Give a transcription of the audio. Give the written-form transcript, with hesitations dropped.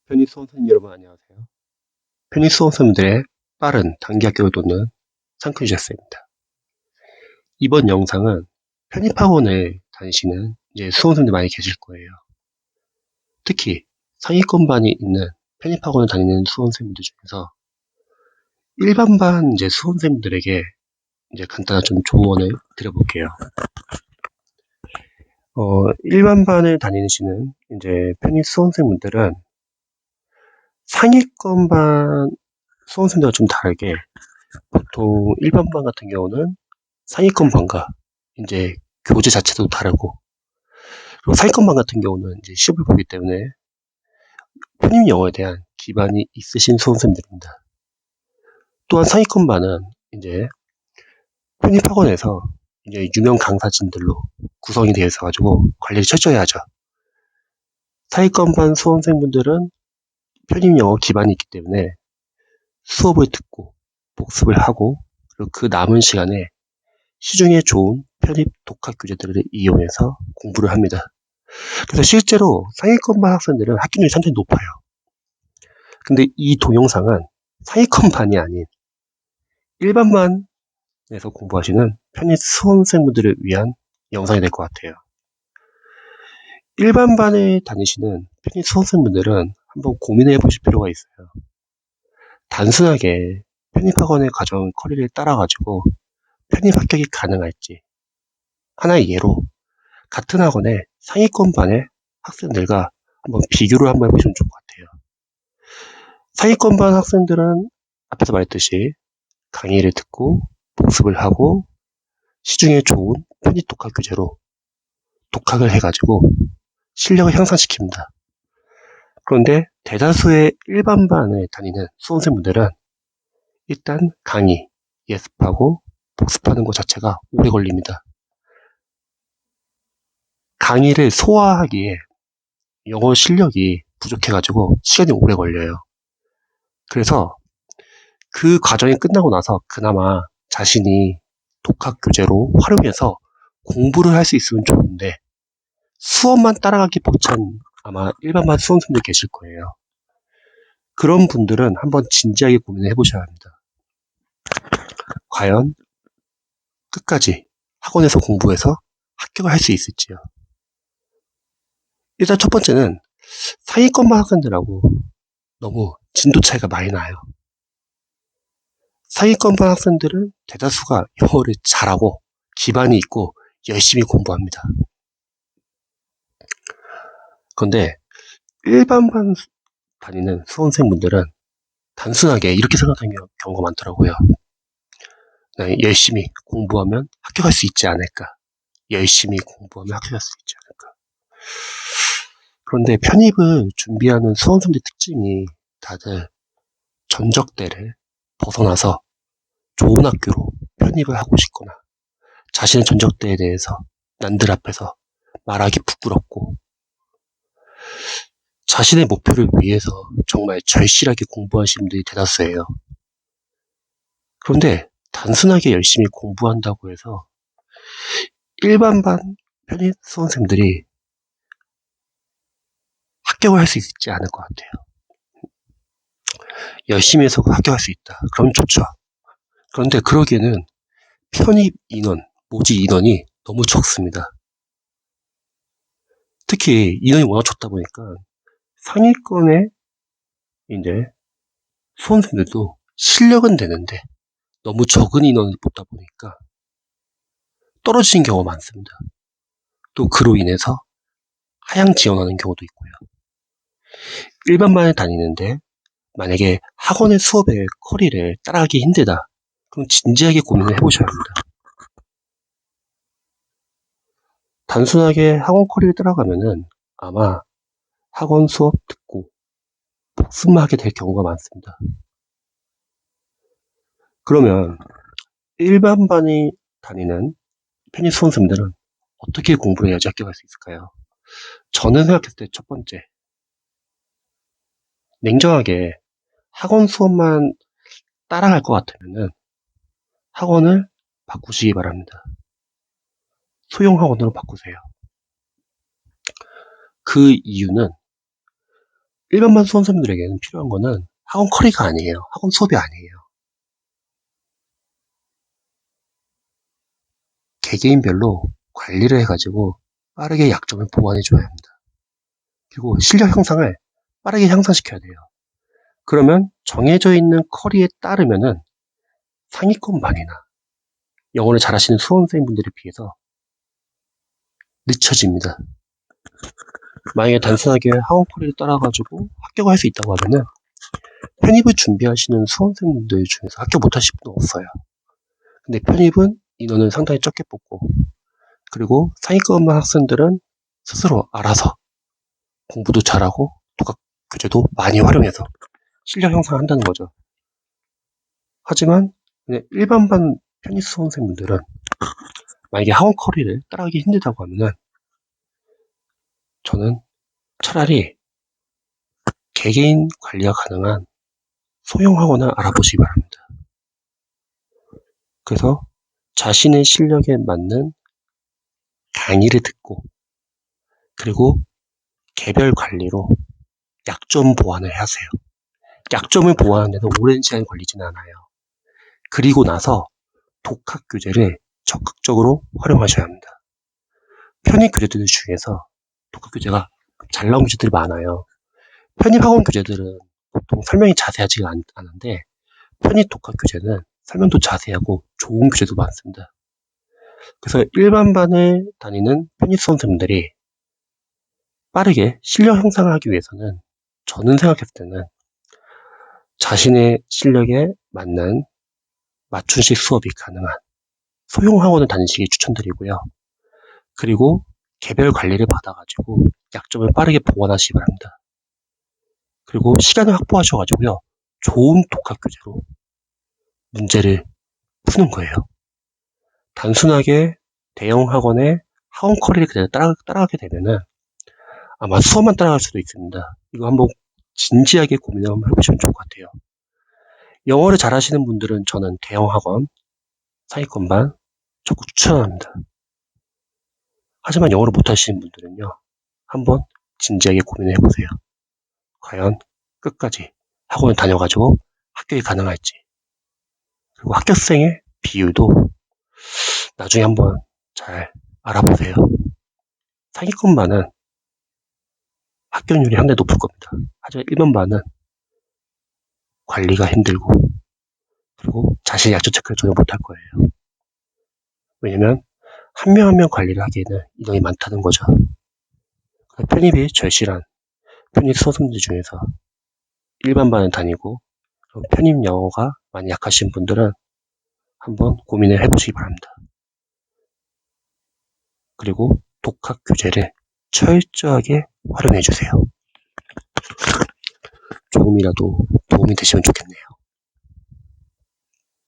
편의 수험생 여러분 안녕하세요. 편의 수험생들의 빠른 단기 합격을 돕는 상크유제스입니다. 이번 영상은 편입학원을 다니시는 수험생들 많이 계실 거예요. 특히 상위권반이 있는 편입학원을 다니는 수험생들 중에서 일반반 수험생들에게 간단한 좀 조언을 드려볼게요. 일반반을 다니시는 편입 수험생분들은 상위권반 수험생들과 좀 다르게 보통 일반반 같은 경우는 상위권반과 교재 자체도 다르고, 그리고 상위권반 같은 경우는 시험을 보기 때문에 편입 영어에 대한 기반이 있으신 수험생들입니다. 또한 상위권반은 편입학원에서 유명 강사진들로 구성이 되어 있어가지고 관리를 철저히 하죠. 상위권반 수험생분들은 편입 영어 기반이 있기 때문에 수업을 듣고 복습을 하고, 그리고 그 남은 시간에 시중에 좋은 편입 독학 교재들을 이용해서 공부를 합니다. 그래서 실제로 상위권반 학생들은 합격률이 상당히 높아요. 근데 이 동영상은 상위권반이 아닌 일반반에서 공부하시는 편입 수험생분들을 위한 영상이 될 것 같아요. 일반반에 다니시는 편입 수험생분들은 한번 고민해 보실 필요가 있어요. 단순하게 편입학원의 과정 커리를 따라가지고 편입 합격이 가능할지, 하나의 예로 같은 학원의 상위권반의 학생들과 한번 비교를 한번 해보시면 좋을 것 같아요. 상위권반 학생들은 앞에서 말했듯이 강의를 듣고 복습을 하고 시중에 좋은 편입 독학 교재로 독학을 해가지고 실력을 향상시킵니다. 그런데 대다수의 일반반에 다니는 수험생분들은 일단 강의, 예습하고 복습하는 것 자체가 오래 걸립니다. 강의를 소화하기에 영어 실력이 부족해가지고 시간이 오래 걸려요. 그래서 그 과정이 끝나고 나서 그나마 자신이 독학 교재로 활용해서 공부를 할 수 있으면 좋은데, 수업만 따라가기 벅찬 아마 일반반 수험생들 계실 거예요. 그런 분들은 한번 진지하게 고민을 해보셔야 합니다. 과연 끝까지 학원에서 공부해서 합격을 할 수 있을지요. 일단 첫 번째는 상위권반 학생들하고 너무 진도 차이가 많이 나요. 상위권반 학생들은 대다수가 영어를 잘하고 기반이 있고 열심히 공부합니다. 그런데 일반반 다니는 수험생분들은 단순하게 이렇게 생각하는 경우가 많더라고요. 열심히 공부하면 합격할 수 있지 않을까. 열심히 공부하면 합격할 수 있지 않을까. 그런데 편입을 준비하는 수험생들 특징이 다들 전적대를 벗어나서 좋은 학교로 편입을 하고 싶거나, 자신의 전적대에 대해서 남들 앞에서 말하기 부끄럽고, 자신의 목표를 위해서 정말 절실하게 공부하시는 분들이 대다수예요. 그런데 단순하게 열심히 공부한다고 해서 일반반 편입 수험생들이 합격을 할 수 있지 않을 것 같아요. 열심히 해서 합격할 수 있다. 그럼 좋죠. 그런데 그러기에는 편입 인원, 모집 인원이 너무 적습니다. 특히 인원이 워낙 적다 보니까 상위권의 수험생들도 실력은 되는데 너무 적은 인원을 뽑다 보니까 떨어지는 경우가 많습니다. 또 그로 인해서 하향 지원하는 경우도 있고요. 일반반을 다니는데 만약에 학원의 수업의 커리를 따라가기 힘들다, 그럼 진지하게 고민을 해보셔야 합니다. 단순하게 학원 커리를 따라가면은 아마 학원 수업 듣고 복습만 하게 될 경우가 많습니다. 그러면 일반반이 다니는 편입 수험생들은 어떻게 공부를 해야지 합격할 수 있을까요? 저는 생각했을 때 첫 번째, 냉정하게 학원 수업만 따라갈 것 같으면은 학원을 바꾸시기 바랍니다. 소형 학원으로 바꾸세요. 그 이유는 일반반 수험생들에게는 필요한 거는 학원 커리가 아니에요. 학원 수업이 아니에요. 개개인별로 관리를 해가지고 빠르게 약점을 보완해줘야 합니다. 그리고 실력 형상을 빠르게 향상시켜야 돼요. 그러면 정해져 있는 커리에 따르면은 상위권반이나 영어를 잘하시는 수험생분들에 비해서 늦춰집니다. 만약에 단순하게 학원 커리를 따라가지고 합격을 할 수 있다고 하면은 편입을 준비하시는 수험생분들 중에서 합격 못하실 분은 없어요. 근데 편입은 인원을 상당히 적게 뽑고, 그리고 상위권반 학생들은 스스로 알아서 공부도 잘하고 독학 교재도 많이 활용해서 실력 형성한다는 거죠. 하지만 일반반 편입 수험생분들은 만약에 학원 커리를 따라가기 힘들다고 하면은 저는 차라리 개개인 관리가 가능한 소형 학원을 알아보시기 바랍니다. 그래서 자신의 실력에 맞는 강의를 듣고, 그리고 개별 관리로 약점 보완을 하세요. 약점을 보완하는데도 오랜 시간이 걸리지는 않아요. 그리고 나서 독학 교재를 적극적으로 활용하셔야 합니다. 편입 교재들 중에서 독학 교재가 잘 나온 교재들이 많아요. 편입 학원 교재들은 보통 설명이 자세하지가 않은데, 편입 독학 교재는 설명도 자세하고 좋은 교재도 많습니다. 그래서 일반반을 다니는 편입 수험생분들이 빠르게 실력 형상을 하기 위해서는 저는 생각했을 때는 자신의 실력에 맞는 맞춤식 수업이 가능한 소형 학원을 다니시기 추천드리고요. 그리고 개별 관리를 받아가지고 약점을 빠르게 보완하시기 바랍니다. 그리고 시간을 확보하셔가지고요. 좋은 독학 교재로 문제를 푸는 거예요. 단순하게 대형 학원의 학원 커리를 그대로 따라가게 되면은 아마 수업만 따라갈 수도 있습니다. 이거 한번 진지하게 고민을 한번 해보시면 좋을 것 같아요. 영어를 잘하시는 분들은 저는 대형 학원, 상위권반 적극 추천합니다. 하지만 영어를 못하시는 분들은요, 한번 진지하게 고민을 해보세요. 과연 끝까지 학원을 다녀가지고 합격이 가능할지, 그리고 합격생의 비율도 나중에 한번 잘 알아보세요. 상위권반은 합격률이 상당히 높을 겁니다. 하지만 1번반은 관리가 힘들고, 그리고 자신의 약점 체크를 전혀 못할 거예요. 왜냐면 한 명 한 명 관리를 하기에는 인원이 많다는 거죠. 편입이 절실한 편입 수험생들 중에서 일반반을 다니고 편입 영어가 많이 약하신 분들은 한번 고민을 해보시기 바랍니다. 그리고 독학 교재를 철저하게 활용해주세요. 조금이라도 도움이 되시면 좋겠네요.